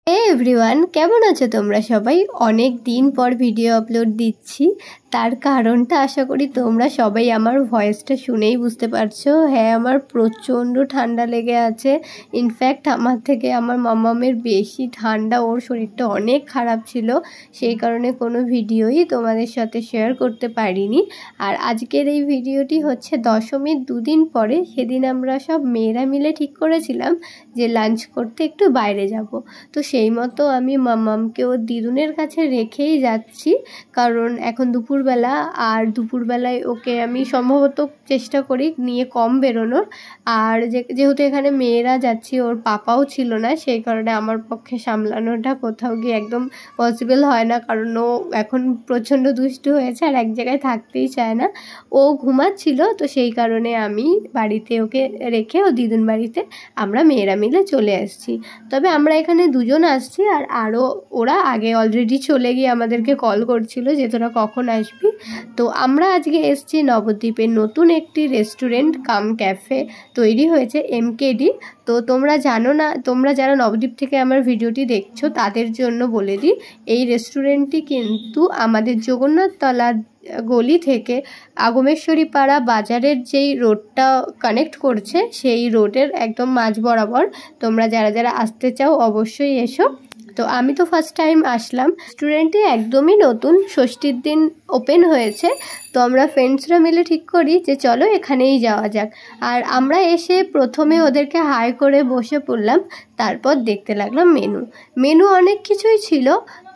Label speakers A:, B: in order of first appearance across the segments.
A: হে everyone, কেমন আছো তোমরা সবাই? অনেক দিন পর ভিডিও আপলোড দিচ্ছি। তার কারণটা আশা করি তোমরা সবাই আমার ভয়েসটা শুনেই বুঝতে পারছো। হ্যাঁ, আমার প্রচণ্ড ঠান্ডা লেগে আছে। ইনফ্যাক্ট আমার থেকে আমার মামামের বেশি ঠান্ডা, ওর শরীরটা অনেক খারাপ ছিল, সেই কারণে কোনো ভিডিওই তোমাদের সাথে শেয়ার করতে পারিনি। আর আজকের এই ভিডিওটি হচ্ছে দশমীর দুদিন পরে। সেদিন আমরা সব মেয়েরা মিলে ঠিক করেছিলাম যে লাঞ্চ করতে একটু বাইরে যাব। তো সেই মতো আমি মামামকে ওর দিদুনের কাছে রেখেই যাচ্ছি, কারণ এখন দুপুরবেলা, আর দুপুরবেলায় ওকে আমি সম্ভবত চেষ্টা করি নিয়ে কম বেরোনোর। আর যেহেতু এখানে মেয়েরা যাচ্ছি, ওর পাপাও ছিল না, সেই কারণে আমার পক্ষে সামলানোটা কোথাও গিয়ে একদম পসিবল হয় না, কারণ ও এখন প্রচণ্ড দুষ্টু হয়েছে আর এক জায়গায় থাকতেই চায় না। ও ঘুমাচ্ছিল, তো সেই কারণে আমি বাড়িতে ওকে রেখে ও দিদুন বাড়িতে আমরা মেয়েরা মিলে চলে আসছি। তবে আমরা এখানে দুজন আসছি, আর আরও ওরা আগে অলরেডি চলে গিয়ে আমাদেরকে কল করছিল যে তোরা কখন আসবি। তো আমরা আজকে এসছি নবদ্বীপের নতুন একটি রেস্টুরেন্ট কাম ক্যাফে তৈরি হয়েছে, MKD। তো তোমরা জানো না, তোমরা যারা নবদ্বীপ থেকে আমার ভিডিওটি দেখছো তাদের জন্য বলে দিই, এই রেস্টুরেন্টটি কিন্তু আমাদের জগন্নাথতলা গলি থেকে আগমেশ্বরী পাড়া বাজারের যেই রোডটা কানেক্ট করছে সেই রোডের একদম মাঝ বরাবর। তোমরা যারা যারা আসতে চাও অবশ্যই এসো। তো আমি তো ফার্স্ট টাইম আসলাম। রেস্টুরেন্টটি একদমই নতুন, ষষ্ঠীর দিন ওপেন হয়েছে। তো আমরা ফ্রেন্ডসরা মিলে ঠিক করি যে চলো এখানেই যাওয়া যাক। আর আমরা এসে প্রথমে ওদেরকে হাই করে বসে পড়লাম, তারপর দেখতে লাগলাম মেনু অনেক কিছুই ছিল,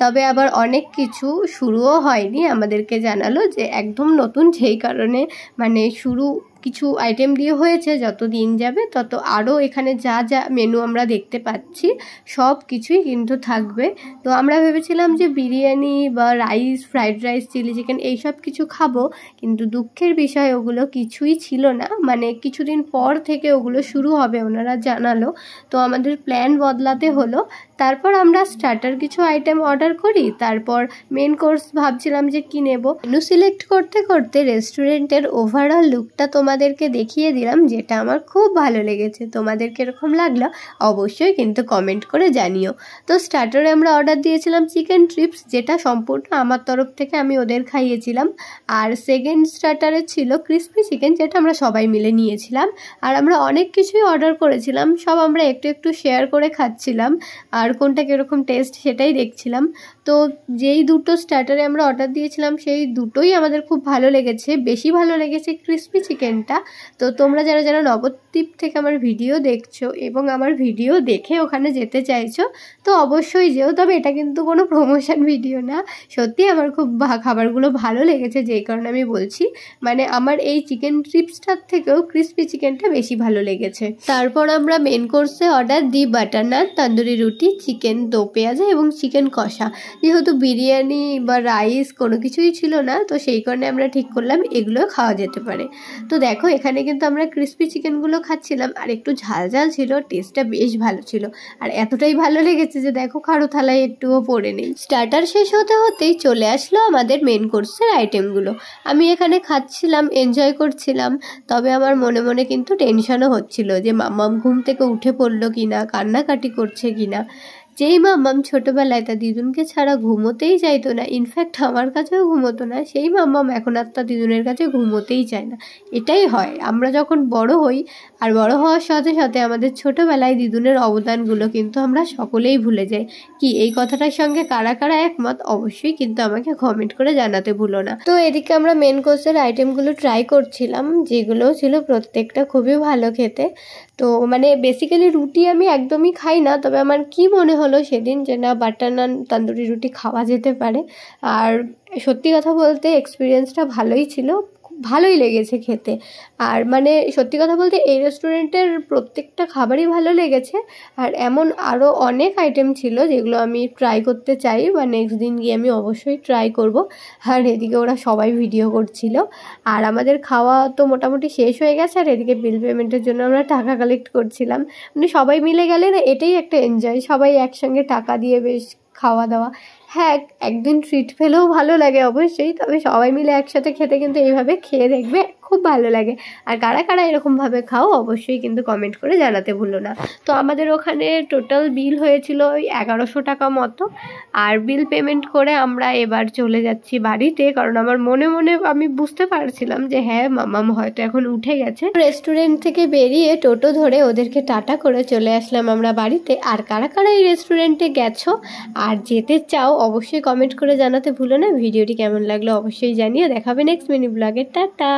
A: তবে আবার অনেক কিছু শুরুও হয়নি। আমাদেরকে জানালো যে একদম নতুন, সেই কারণে মানে শুরু কিছু আইটেম দিয়ে হয়েছে, যত দিন যাবে তত আরও এখানে যা যা মেনু আমরা দেখতে পাচ্ছি সব কিছুই কিন্তু থাকবে। তো আমরা ভেবেছিলাম যে বিরিয়ানি বা rice, fried rice, chilli chicken এইসব কিছু খাবো, কিন্তু দুঃখের বিষয় ওগুলো কিছুই ছিল না। মানে কিছুদিন পর থেকে ওগুলো শুরু হবে ওনারা জানালো, তো আমাদের প্ল্যান বদলাতে হলো। তারপর আমরা স্টার্টার কিছু আইটেম অর্ডার করি, তারপর মেন কোর্স ভাবছিলাম যে কি নেব। মেনু সিলেক্ট করতে করতে রেস্টুরেন্টের ওভারঅল লুকটা তোমাদেরকে দেখিয়ে দিলাম, যেটা আমার খুব ভালো লেগেছে। তোমাদের কিরকম লাগলো অবশ্যই কিন্তু কমেন্ট করে জানিও। তো স্টার্টারে আমরা অর্ডার দিয়েছিলাম চিকেন ট্রিপস, যেটা সম্পূর্ণ আমার তরফ থেকে আমি ওদের খাইয়েছিলাম। আর সেকেন্ড স্টার্টারে ছিল ক্রিসপি চিকেন, যেটা আমরা সবাই মিলে নিয়েছিলাম। আর আমরা অনেক কিছুই অর্ডার করেছিলাম, সব আমরা একটু একটু শেয়ার করে খাচ্ছিলাম, আর কোনটা কীরকম টেস্ট সেটাই দেখছিলাম। তো যেই দুটো স্টার্টারে আমরা অর্ডার দিয়েছিলাম সেই দুটোই আমাদের খুব ভালো লেগেছে। বেশি ভালো লেগেছে ক্রিসপি চিকেনটা। তো তোমরা যারা যারা নবদ্বীপ থেকে আমার ভিডিও দেখছো এবং আমার ভিডিও দেখে ওখানে যেতে চাইছো, তো অবশ্যই যেও। তবে এটা কিন্তু কোনো প্রমোশন ভিডিও না, সত্যি আমার খুব খাবারগুলো ভালো লেগেছে, যেই কারণে আমি বলছি। মানে আমার এই চিকেন ট্রিপসটার থেকেও ক্রিসপি চিকেনটা বেশি ভালো লেগেছে। তারপর আমরা মেন কোর্সে অর্ডার দিই বাটার নান, তন্দুরি রুটি, চিকেন দো পেঁয়াজা এবং চিকেন কষা। যেহেতু বিরিয়ানি বা রাইস কোনো কিছুই ছিল না, তো সেই কারণে আমরা ঠিক করলাম এগুলো খাওয়া যেতে পারে। তো দেখো এখানে কিন্তু আমরা ক্রিসপি চিকেনগুলো খাচ্ছিলাম, আর একটু ঝাল ঝাল ছিল, টেস্টটা বেশ ভালো ছিল। আর এতটাই ভালো লেগেছে যে দেখো কারো থালায় একটুও পড়ে নেই। স্টার্টার শেষ হতে হতেই চলে আসলো আমাদের মেন কোর্সের আইটেমগুলো। আমি এখানে খাচ্ছিলাম, এনজয় করছিলাম, তবে আমার মনে মনে কিন্তু টেনশনও হচ্ছিল যে মাম্মাম ঘুম থেকে উঠে পড়লো কিনা, কান্নাকাটি করছে কিনা। যেই মাম্মাম ছোটোবেলায় তার দিদুনকে ছাড়া ঘুমোতেই চাইতো না, ইনফ্যাক্ট আমার কাছেও ঘুমোতো না, সেই মাম্মাম এখন আর তার দিদুনের কাছে ঘুমোতেই চায় না। এটাই হয়, আমরা যখন বড় হই, আর বড় হওয়ার সাথে সাথে আমাদের ছোটোবেলায় দিদুনের অবদানগুলো কিন্তু আমরা সকলেই ভুলে যাই। কি এই কথাটার সঙ্গে কারা কারা একমত অবশ্যই কিন্তু আমাকে কমেন্ট করে জানাতে ভুলো না। তো এদিকে আমরা মেন কোর্সের আইটেমগুলো ট্রাই করছিলাম, যেগুলো ছিল প্রত্যেকটা খুবই ভালো খেতে। তো মানে বেসিক্যালি রুটি আমি একদমই খাই না, তবে আমার কি মনে হলো সেদিন যে না বাটার নান তন্দুরি রুটি খাওয়া যেতে পারে। আর সত্যি কথা বলতে এক্সপিরিয়েন্সটা ভালোই ছিল, ভালোই লেগেছে খেতে। আর মানে সত্যি কথা বলতে এই রেস্টুরেন্টের প্রত্যেকটা খাবারই ভালো লেগেছে। আর এমন আরও অনেক আইটেম ছিল যেগুলো আমি ট্রাই করতে চাই, বা নেক্সট দিন গিয়ে আমি অবশ্যই ট্রাই করব। আর এদিকে ওরা সবাই ভিডিও করছিল, আর আমাদের খাওয়া তো মোটামুটি শেষ হয়ে গেছে। আর এদিকে বিল পেমেন্টের জন্য আমরা টাকা কালেক্ট করছিলাম। মানে সবাই মিলে গেলে না এটাই একটা এনজয়, সবাই একসঙ্গে টাকা দিয়ে বেশ খাওয়া দাওয়া। হ্যাঁ, একদিন ট্রিট পেলেও ভালো লাগে অবশ্যই, তবে সবাই মিলে একসাথে খেতে কিন্তু এইভাবে খেয়ে দেখবে, খুব খুব ভালো লাগে। আর কারা কারা এরকমভাবে খাও অবশ্যই কিন্তু কমেন্ট করে জানাতে ভুলো না। তো আমাদের ওখানে টোটাল বিল হয়েছিল ওই 1100 টাকা মতো। আর বিল পেমেন্ট করে আমরা এবার চলে যাচ্ছি বাড়িতে, কারণ আমার মনে মনে আমি বুঝতে পারছিলাম যে হ্যাঁ মামাম হয়তো এখন উঠে গেছে। রেস্টুরেন্ট থেকে বেরিয়ে টোটো ধরে ওদেরকে টাটা করে চলে আসলাম আমরা বাড়িতে। আর কারা কারা এই রেস্টুরেন্টে গেছো আর যেতে চাও অবশ্যই কমেন্ট করে জানাতে ভুলো না। ভিডিওটি কেমন লাগলো অবশ্যই জানিয়ে দেখাবে নেক্সট মিনি ব্লগে। টাটা।